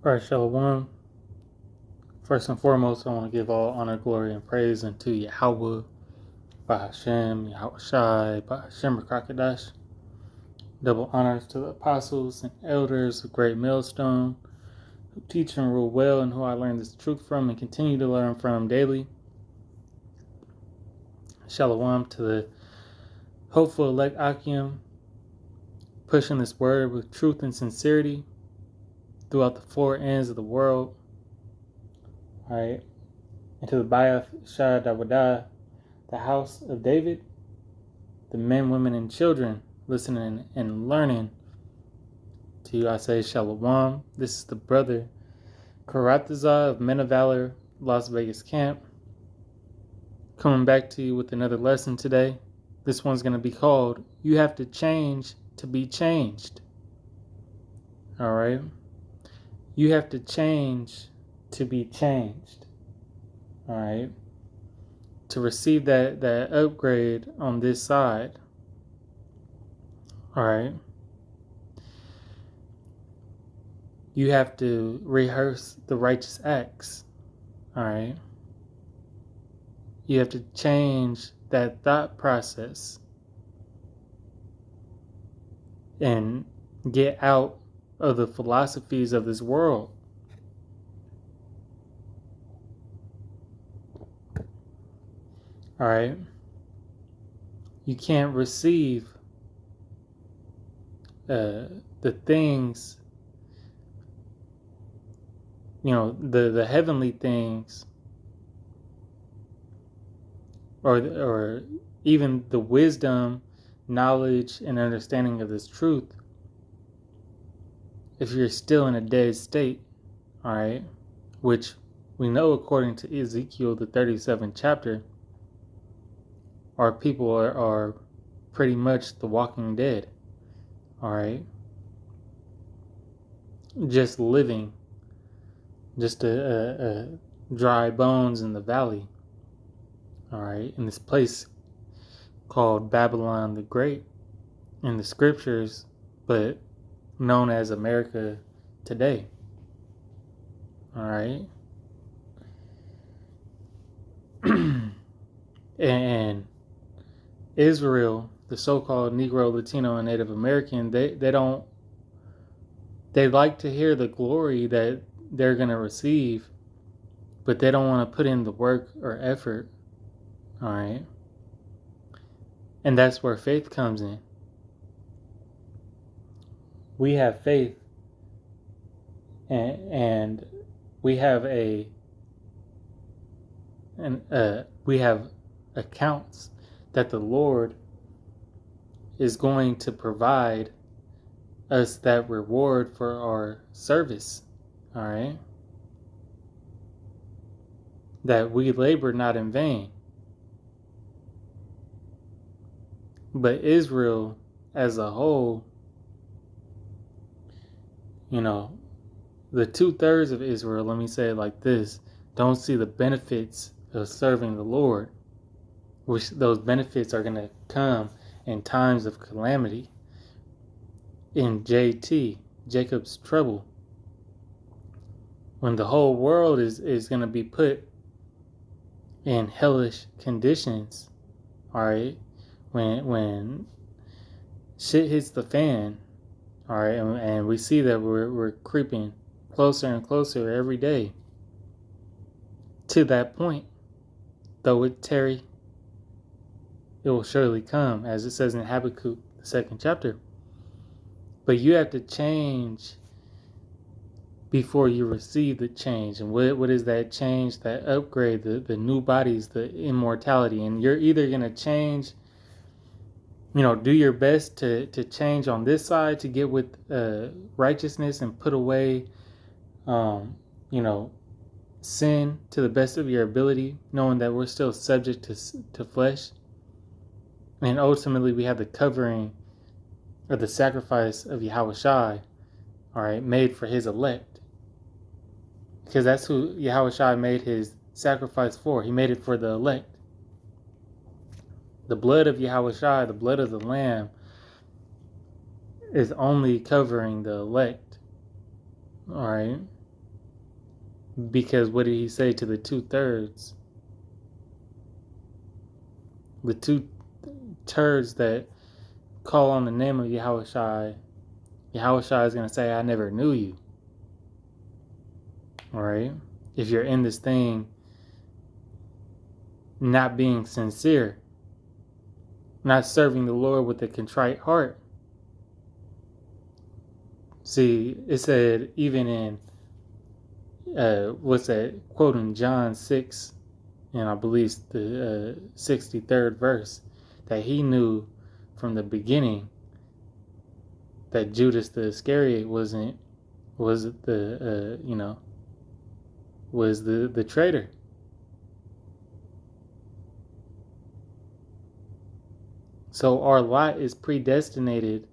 All right, Shalom. First and foremost, I want to give all honor, glory, and praise unto Yahweh, Bahashem, Yahweh Shai, Bahashem Rakakadash. Double honors to the apostles and elders of Great Millstone, who teach and rule well, and who I learn this truth from and continue to learn from daily. Shalom to the hopeful elect Akim, pushing this word with truth and sincerity throughout the four ends of the world. All right. And to the Bayath Shah Dawadah, the house of David, the men, women, and children listening and learning. To you I say Shalom. This is the brother Karatazah of Men of Valor, Las Vegas Camp, coming back to you with another lesson today. This one's going to be called You Have to Change to Be Changed. All right. You have to change to be changed. All right. To receive that upgrade on this side. All right. You have to rehearse the righteous acts. All right. You have to change that thought process and get out of the philosophies of this world. All right. You can't receive the things, the heavenly things, or even the wisdom, knowledge, and understanding of this truth if you're still in a dead state. All right. Which we know, according to Ezekiel, the 37th chapter, our people are pretty much the walking dead. All right. Just living, just a dry bones in the valley. All right. In this place called Babylon the Great in the scriptures, but known as America today. All right. And Israel, the so-called Negro, Latino, and Native American, they like to hear the glory that they're going to receive, but they don't want to put in the work or effort. All right. And that's where faith comes in. We have faith, and we have we have accounts that the Lord is going to provide us that reward for our service. All right. That we labor not in vain. But Israel as a whole, the 2/3 of Israel, let me say it like this, don't see the benefits of serving the Lord, which those benefits are going to come in times of calamity, in JT, Jacob's trouble, when the whole world is going to be put in hellish conditions. All right. When shit hits the fan, all right, and we see that we're creeping closer and closer every day to that point. Though it tarry, it will surely come, as it says in Habakkuk, the 2nd chapter. But you have to change before you receive the change. And what is that change, that upgrade, the new bodies, the immortality? And you're either going to change, do your best to change on this side to get with righteousness and put away, sin to the best of your ability, knowing that we're still subject to flesh. And ultimately, we have the covering of the sacrifice of Yahweh Shai, all right, made for his elect. Because that's who Yahweh Shai made his sacrifice for. He made it for the elect. The blood of Yahweh Shai, the blood of the Lamb, is only covering the elect. All right. Because what did he say to the 2/3? The two turds that call on the name of Yahushua. Yahushua is going to say, I never knew you. All right? If you're in this thing not being sincere, not serving the Lord with a contrite heart. See, it said even in, what's that, quote in John 6, and I believe the 63rd verse, that he knew from the beginning that Judas the Iscariot was the traitor. So our lot is predestinated,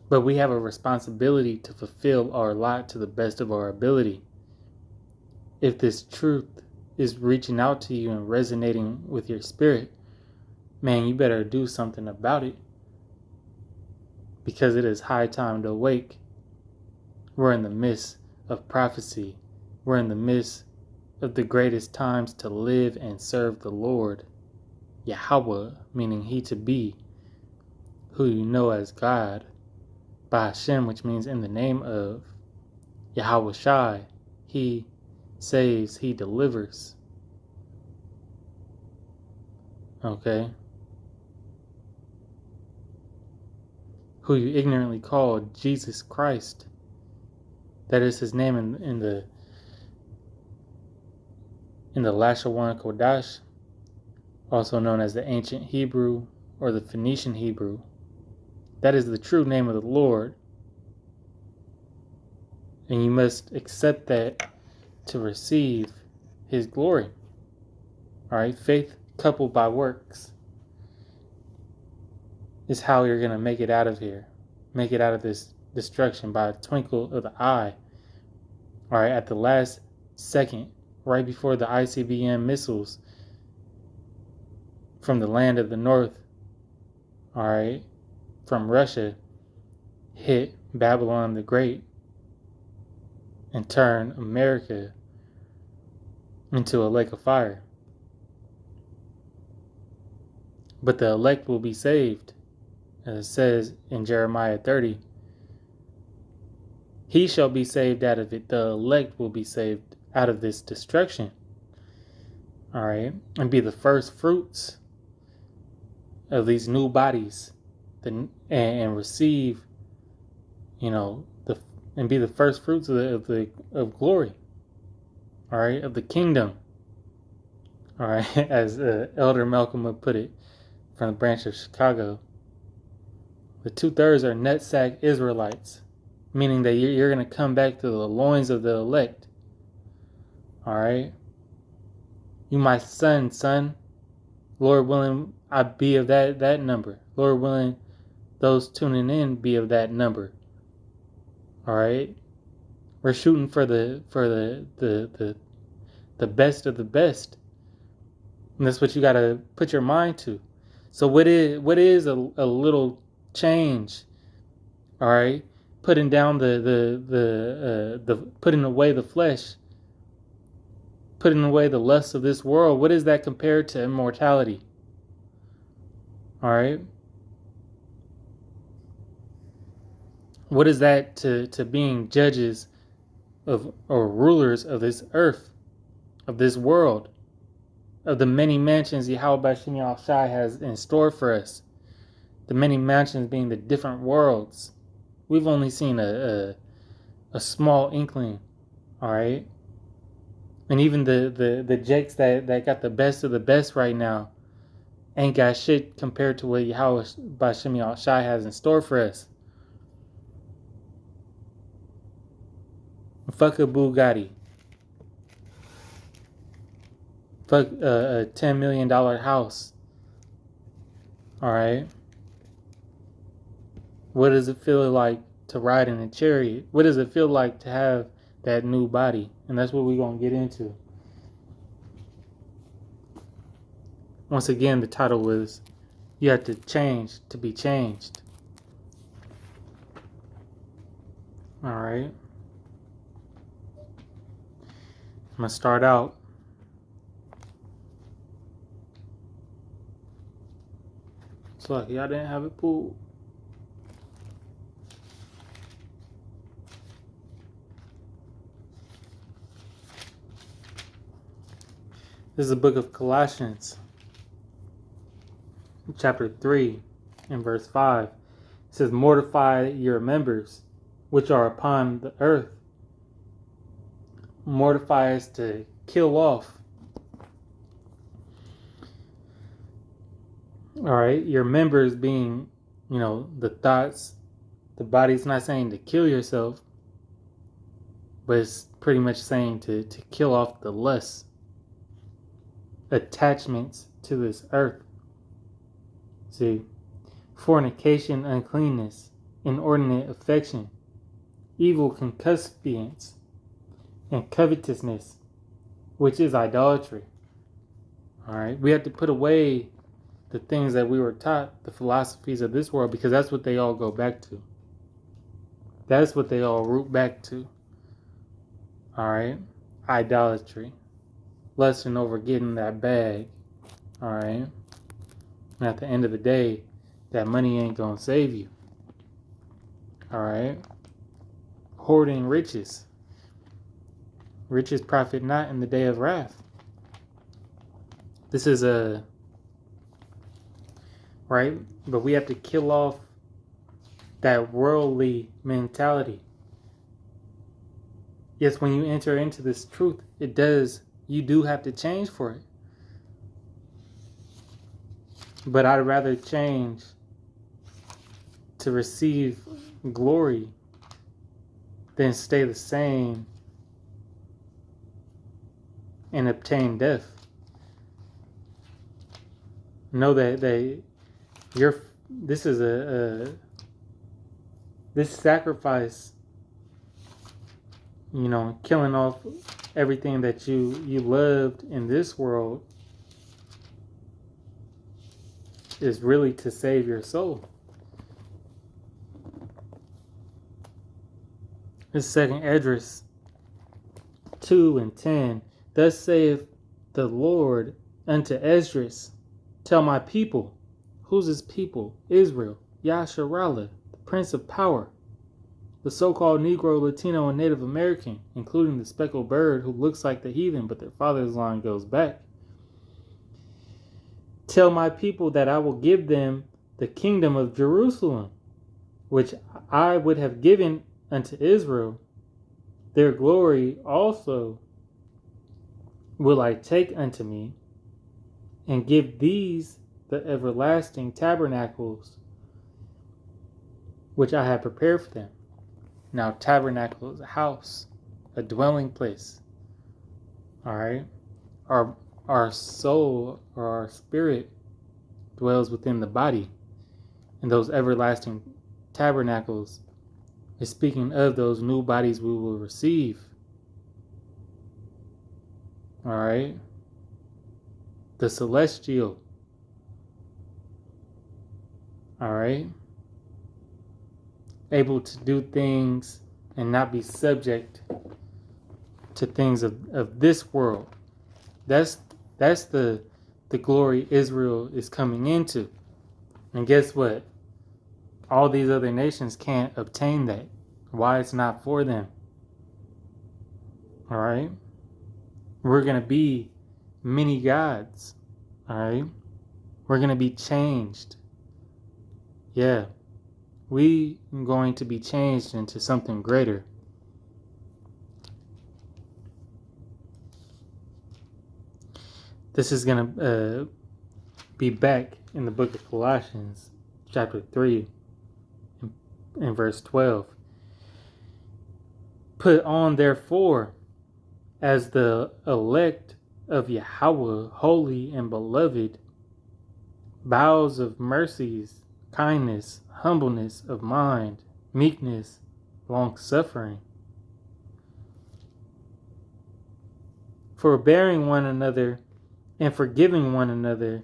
but we have a responsibility to fulfill our lot to the best of our ability. If this truth is reaching out to you and resonating with your spirit, man, you better do something about it, because it is high time to awake. We're in the midst of prophecy. We're in the midst of the greatest times to live and serve the Lord. Yahweh, meaning he to be, who you know as God. By Hashem, which means in the name of. Yahweh Shai, he saves, he delivers. Okay? Who you ignorantly call Jesus Christ. That is his name in the Lashawan Kodash, also known as the ancient Hebrew or the Phoenician Hebrew. That is the true name of the Lord. And you must accept that to receive his glory. All right, faith coupled by works is how you're going to make it out of here. Make it out of this destruction by a twinkle of the eye. All right, at the last second, right before the ICBM missiles from the land of the north, all right, from Russia, hit Babylon the Great and turn America into a lake of fire. But the elect will be saved, as it says in Jeremiah 30. He shall be saved out of it. The elect will be saved out of this destruction. All right, and be the first fruits of these new bodies, and receive, and be the first fruits of glory. All right, of the kingdom. All right, as Elder Malcolm would put it, from the branch of Chicago. The 2/3 are nutsack Israelites, meaning that you're going to come back to the loins of the elect. All right, you my son. Lord willing, I be of that number. Lord willing, those tuning in be of that number. All right, we're shooting for the best of the best, and that's what you got to put your mind to. So what is a little change? All right, putting down the putting away the flesh, putting away the lusts of this world. What is that compared to immortality? All right, what is that to being judges of or rulers of this earth, of this world, of the many mansions Yahweh Bashim Al-Shai has in store for us? The many mansions being the different worlds. We've only seen a small inkling, all right? And even the jakes that got the best of the best right now ain't got shit compared to what Yahweh Bashim Al-Shai has in store for us. Fuck a Bugatti. Fuck a $10 million house. All right? What does it feel like to ride in a chariot? What does it feel like to have that new body? And that's what we're going to get into. Once again, the title was, you have to change to be changed. All right. I'm going to start out. It's like y'all didn't have it pulled. This is the book of Colossians, chapter 3, and verse 5. It says, mortify your members, which are upon the earth. Mortify is to kill off. All right, your members being, the thoughts, the body's not saying to kill yourself, but it's pretty much saying to kill off the lusts, attachments to this earth. See, fornication, uncleanness, inordinate affection, evil concupiscence, and covetousness, which is idolatry. All right, we have to put away the things that we were taught, the philosophies of this world, because that's what they all go back to. That's what they all root back to. All right, idolatry, lusting over getting that bag. All right, and at the end of the day, that money ain't gonna save you. All right, hoarding riches. Riches profit not in the day of wrath. This is right, but we have to kill off that worldly mentality. Yes, when you enter into this truth, you do have to change for it. But I'd rather change to receive glory than stay the same and obtain death. Know that this is this sacrifice, killing off everything that you loved in this world is really to save your soul. This second Esdras 2:10. Thus saith the Lord unto Esdras, tell my people. Who's his people? Israel. Yasharallah, the Prince of Power. The so-called Negro, Latino, and Native American, including the speckled bird who looks like the heathen, but their father's line goes back. Tell my people that I will give them the kingdom of Jerusalem, which I would have given unto Israel. Their glory also will I take unto me, and give these the everlasting tabernacles which I have prepared for them. Now, tabernacle is a house, a dwelling place. All right? Our soul or our spirit dwells within the body. And those everlasting tabernacles is speaking of those new bodies we will receive. All right? The celestial. All right? Able to do things and not be subject to things of this world. That's the glory Israel is coming into. And guess what? All these other nations can't obtain that. Why? It's not for them. All right? We're going to be many gods. All right? We're going to be changed. Yeah. We are going to be changed into something greater. This is going to be back in the book of Colossians, chapter 3, and verse 12. Put on, therefore, as the elect of Yahweh, holy and beloved, bowels of mercies, kindness, humbleness of mind, meekness, long-suffering, forbearing one another and forgiving one another,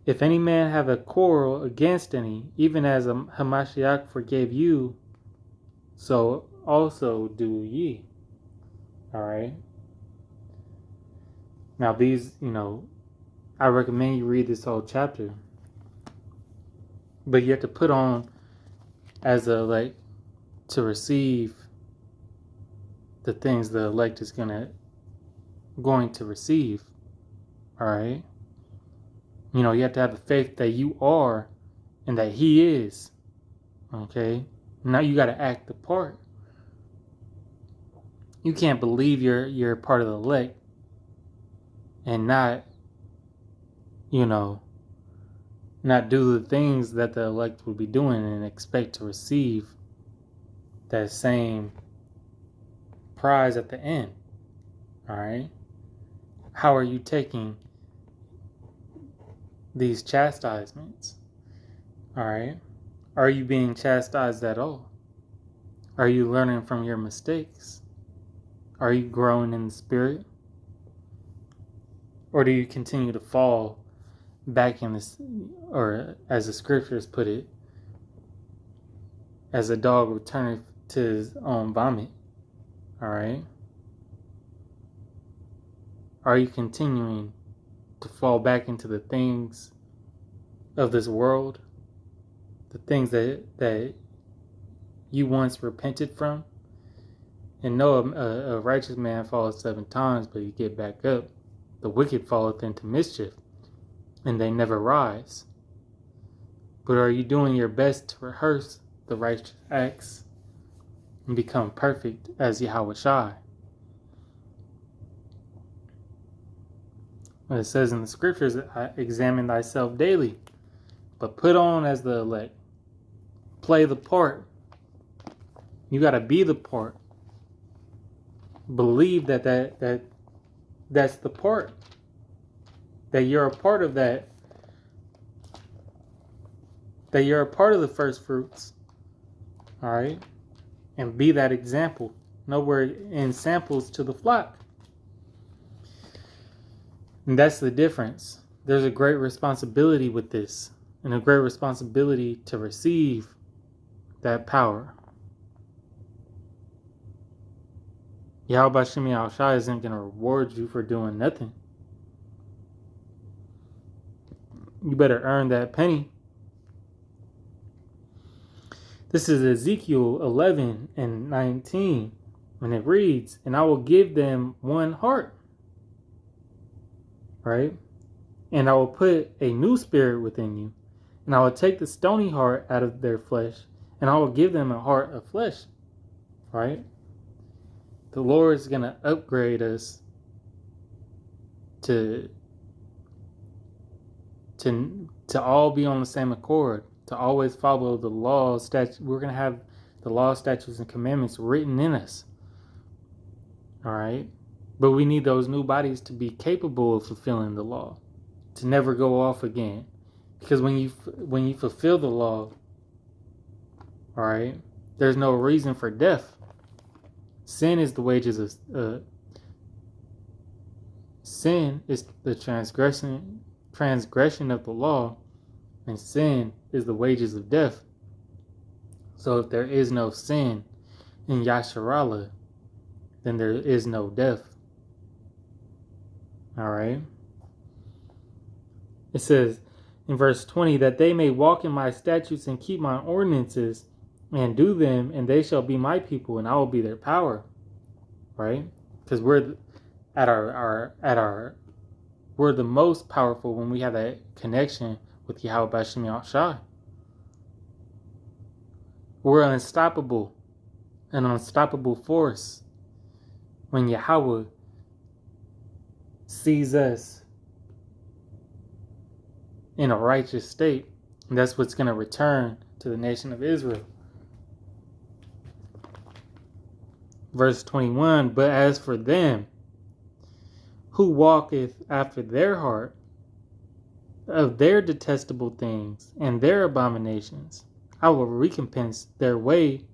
if any man have a quarrel against any, even as Hamashiach forgave you, so also do ye. All right. Now these, I recommend you read this whole chapter. But you have to put on as the elect to receive the things the elect is going to receive. All right. You have to have the faith that you are and that he is. Okay. Now you got to act the part. You can't believe you're part of the elect and not do the things that the elect will be doing and expect to receive that same prize at the end. All right. How are you taking these chastisements? All right. Are you being chastised at all? Are you learning from your mistakes? Are you growing in the spirit? Or do you continue to fall back in this, or as the scriptures put it, as a dog returneth to his own vomit? All right. Are you continuing to fall back into the things of this world, the things that you once repented from? And no, a righteous man falleth 7 times, but he get back up. The wicked falleth into mischief, and they never rise. But are you doing your best to rehearse the righteous acts and become perfect as Yahweh Shai? It says in the scriptures, examine thyself daily, but put on as the elect. Play the part. You got to be the part. Believe that's the part. That you're a part of that. That you're a part of the first fruits. All right? And be that example. Nowhere in samples to the flock. And that's the difference. There's a great responsibility with this. And a great responsibility to receive that power. Yahweh Shem Shai isn't going to reward you for doing nothing. You better earn that penny. This is Ezekiel 11:19. And it reads, and I will give them one heart. Right? And I will put a new spirit within you. And I will take the stony heart out of their flesh. And I will give them a heart of flesh. Right? The Lord is going to upgrade us to all be on the same accord, to always follow the law, statutes. We're going to have the law, statutes, and commandments written in us. All right? But we need those new bodies to be capable of fulfilling the law, to never go off again. Because when you fulfill the law, all right, there's no reason for death. Sin is the wages of sin is the transgression of the law, and sin is the wages of death. So if there is no sin in Yasharallah, then there is no death. All right. It says in verse 20 that they may walk in my statutes and keep my ordinances and do them, and they shall be my people, and I will be their power. Right? Because we're we're the most powerful when we have that connection with Yahweh Shem Shai. We're unstoppable, an unstoppable force when Yahweh sees us in a righteous state. And that's what's going to return to the nation of Israel. Verse 21, but as for them who walketh after their heart, of their detestable things and their abominations, I will recompense their way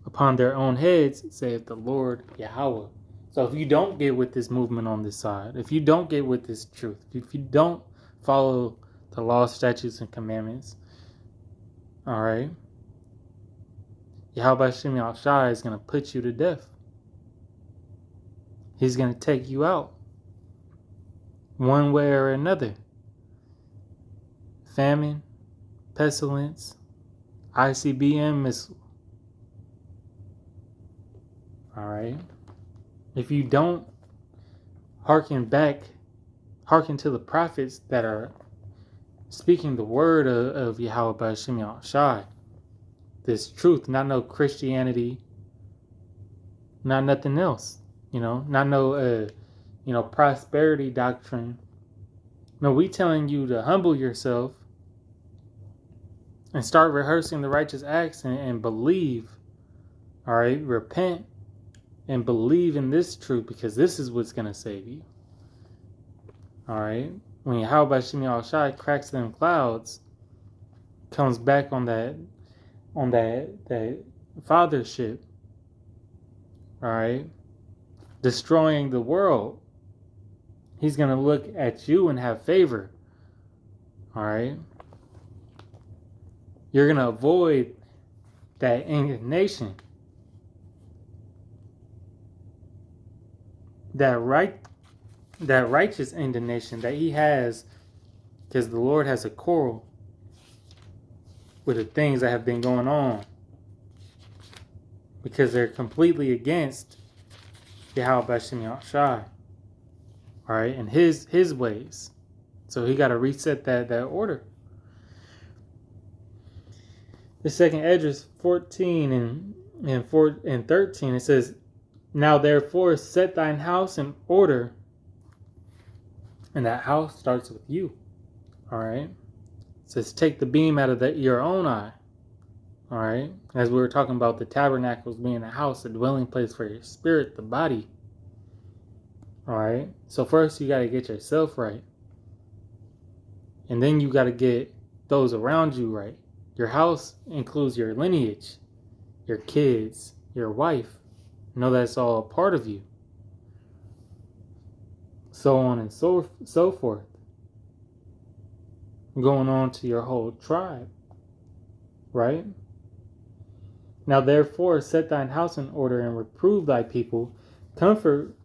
upon their own heads, saith the Lord Yahweh. So if you don't get with this movement on this side, if you don't get with this truth, if you don't follow the law, statutes, and commandments, all right, Yahweh Shem Shai is going to put you to death. He's going to take you out. one way or another. Famine, pestilence, ICBM missile. All right. If you don't hearken to the prophets that are speaking the word of Yahweh B'Shem Yahushai, this truth, not no Christianity, not nothing else, not no, prosperity doctrine. No, we telling you to humble yourself and start rehearsing the righteous acts and believe, all right, repent and believe in this truth, because this is what's going to save you. All right. When Yahweh B'Shem Yahushai cracks them clouds, comes back on that fathership, all right, destroying the world, he's going to look at you and have favor. All right. You're going to avoid that indignation. That righteous indignation that he has, because the Lord has a quarrel with the things that have been going on, because they're completely against Yahweh B'Shem Yahushai, all right, and his ways. So he got to reset that order. The second Esdras 14 and 13, it says, "Now therefore set thine house in order," and that house starts with you. All right. It says, "Take the beam out of your own eye." All right. As we were talking about the tabernacles being a house, a dwelling place for your spirit, the body. All right. So first you got to get yourself right. And then you got to get those around you right. Your house includes your lineage, your kids, your wife. Know that's all a part of you. So on and so forth. Going on to your whole tribe. Right? "Now therefore set thine house in order and reprove thy people. Comfort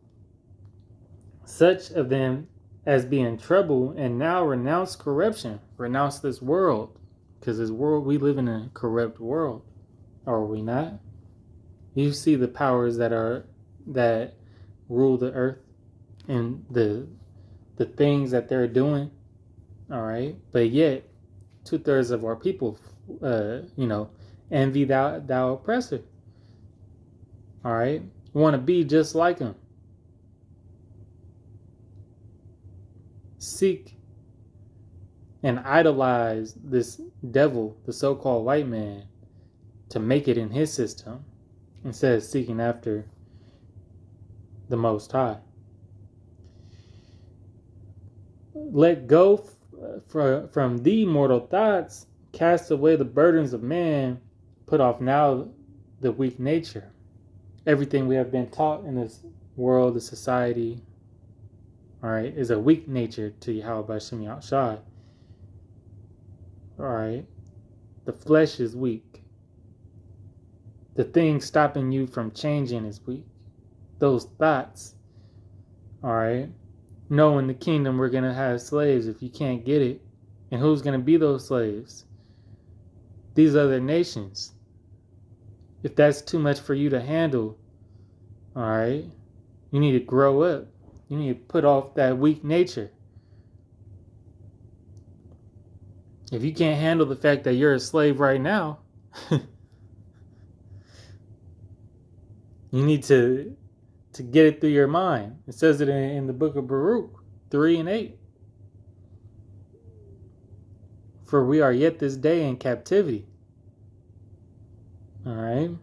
such of them as be in trouble, and now renounce corruption." Renounce this world. Because this world, we live in a corrupt world. Are we not? You see the powers that rule the earth and the things that they're doing. All right. But yet 2/3 of our people envy thou oppressor. All right. Want to be just like them. Seek and idolize this devil, the so-called white man, to make it in his system, instead of seeking after the Most High. "Let go from thee mortal thoughts, cast away the burdens of man, put off now the weak nature." Everything we have been taught in this world, the society, all right, is a weak nature to Yahweh B'Shem Yahushai. All right. The flesh is weak. The thing stopping you from changing is weak. Those thoughts. All right. No, in the kingdom we're going to have slaves if you can't get it. And who's going to be those slaves? These other nations. If that's too much for you to handle, all right, you need to grow up. You need to put off that weak nature. If you can't handle the fact that you're a slave right now, you need to get it through your mind. It says it in the book of Baruch 3 and 8. "For we are yet this day in captivity." All right.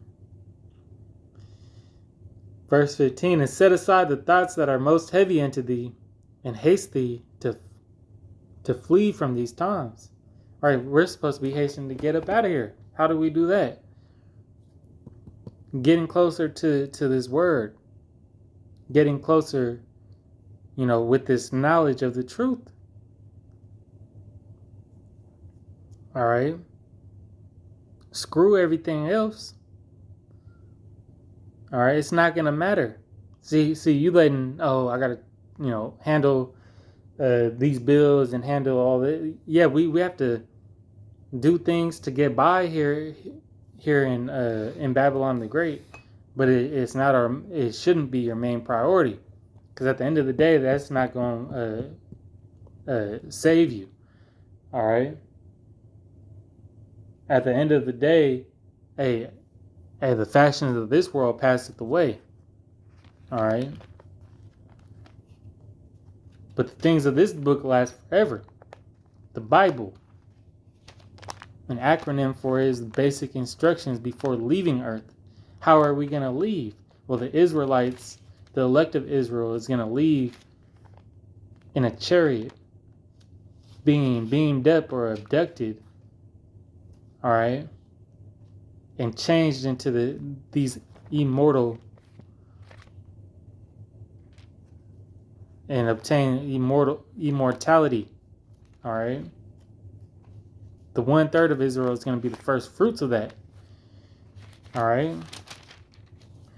Verse 15, "And set aside the thoughts that are most heavy unto thee, and haste thee to flee from these times." All right, we're supposed to be hastening to get up out of here. How do we do that? Getting closer to this word. Getting closer, with this knowledge of the truth. All right. Screw everything else. All right, it's not going to matter. See, you letting, I got to, handle these bills and handle all that. Yeah, we have to do things to get by here in Babylon the Great, but it's not it shouldn't be your main priority, because at the end of the day, that's not going to save you. All right. At the end of the day, hey, the fashions of this world passeth away. All right. But the things of this book last forever. The Bible. An acronym for it is basic instructions before leaving Earth. How are we going to leave? Well, the Israelites, the elect of Israel, is going to leave in a chariot, being beamed up or abducted, all right, and changed into these immortal and obtain immortality, all right. The 1/3 of Israel is going to be the first fruits of that, all right,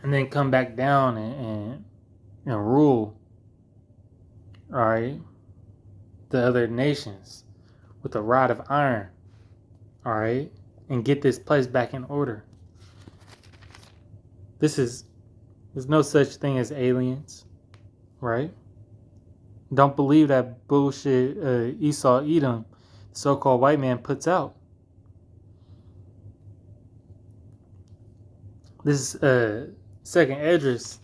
and then come back down and rule, all right, the other nations with a rod of iron, all right, and get this place back in order. There's no such thing as aliens, right? Don't believe that bullshit Esau Edom, so-called white man, puts out. This is second Esdras,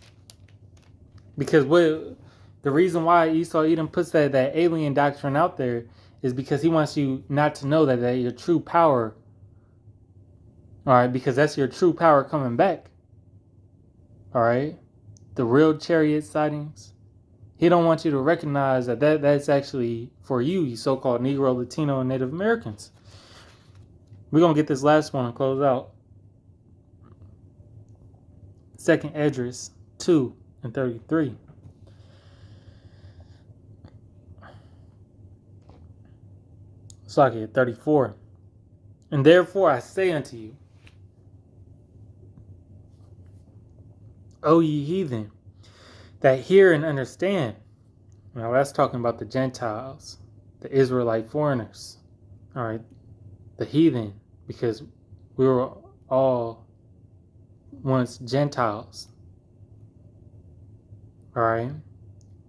because the reason why Esau Edom puts that alien doctrine out there is because he wants you not to know that your true power, all right, because that's your true power coming back, all right, the real chariot sightings. He don't want you to recognize that's actually for you so-called Negro, Latino, and Native Americans. We're going to get this last one and close out. Second Esdras 2:33. Slakia 34. And therefore I say unto you, O ye heathen, that hear and understand. Now that's talking about the Gentiles, the Israelite foreigners, all right, the heathen, because we were all once Gentiles, all right,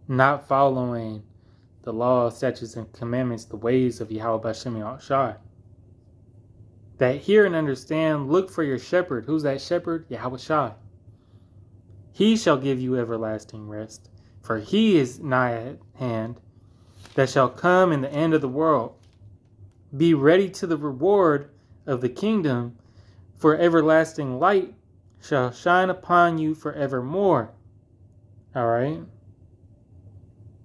not following the law, statutes, and commandments, the ways of Yahweh B'Shem Yahushua. That hear and understand, look for your shepherd. Who's that shepherd? Yahushua. He shall give you everlasting rest, for he is nigh at hand, that shall come in the end of the world. Be ready to the reward of the kingdom, for everlasting light shall shine upon you forevermore. All right?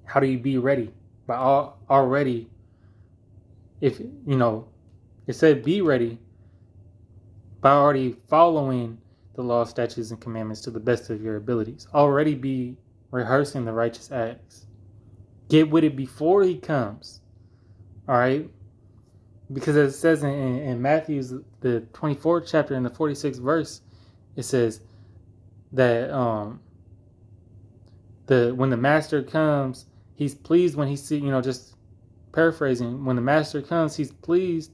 How do you be ready? By already, if it said be ready, by already following the law, statutes, and commandments to the best of your abilities. Already be rehearsing the righteous acts. Get with it before he comes. All right? Because as it says in Matthew's, the 24th chapter and the 46th verse, it says that when the master comes, he's pleased when he sees, just paraphrasing, when the master comes, he's pleased,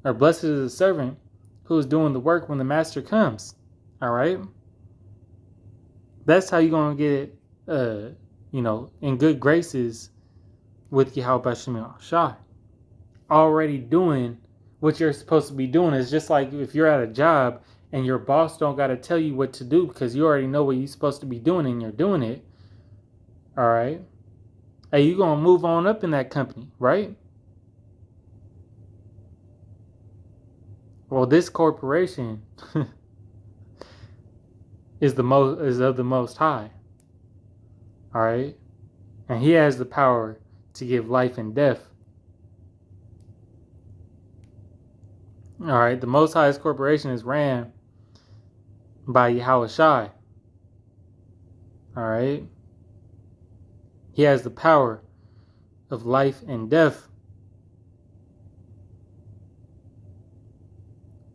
or blessed is the servant who is doing the work when the master comes. All right? That's how you're going to get, in good graces with Yahweh B'Shem Yahushua. Already doing what you're supposed to be doing. Is just like if you're at a job and your boss don't got to tell you what to do because you already know what you're supposed to be doing and you're doing it. All right? Hey, you're going to move on up in that company, right? Well, this corporation is of the Most High. All right? And he has the power to give life and death. All right? The Most High's corporation is ran by Yahushua. All right? He has the power of life and death.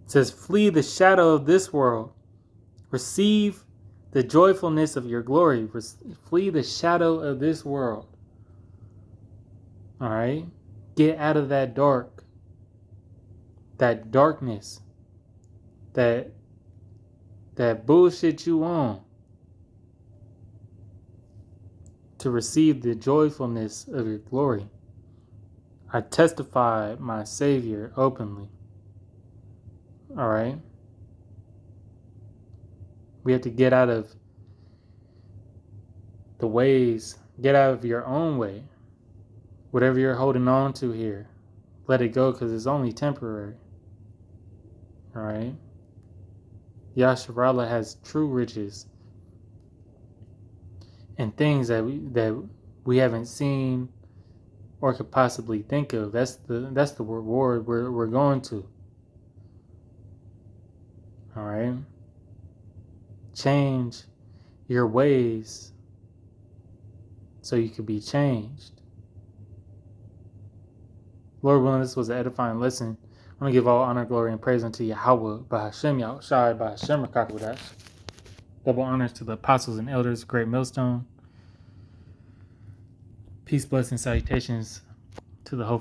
It says, flee the shadow of this world. Receive the joyfulness of your glory. Flee the shadow of this world. All right? Get out of that darkness, that bullshit you on, to receive the joyfulness of your glory. I testify my Savior openly. All right? We have to get out of the ways, get out of your own way. Whatever you're holding on to here, let it go, because it's only temporary. All right? Yasharallah has true riches and things that we haven't seen or could possibly think of. That's the reward we're going to. All right? Change your ways so you could be changed. Lord willing, this was an edifying lesson. I want to give all honor, glory, and praise unto Yahweh, Bahashem, Yahushai, Bahashem, Rakakwadash. Double honors to the apostles and elders, Great Millstone. Peace, blessings, salutations to the whole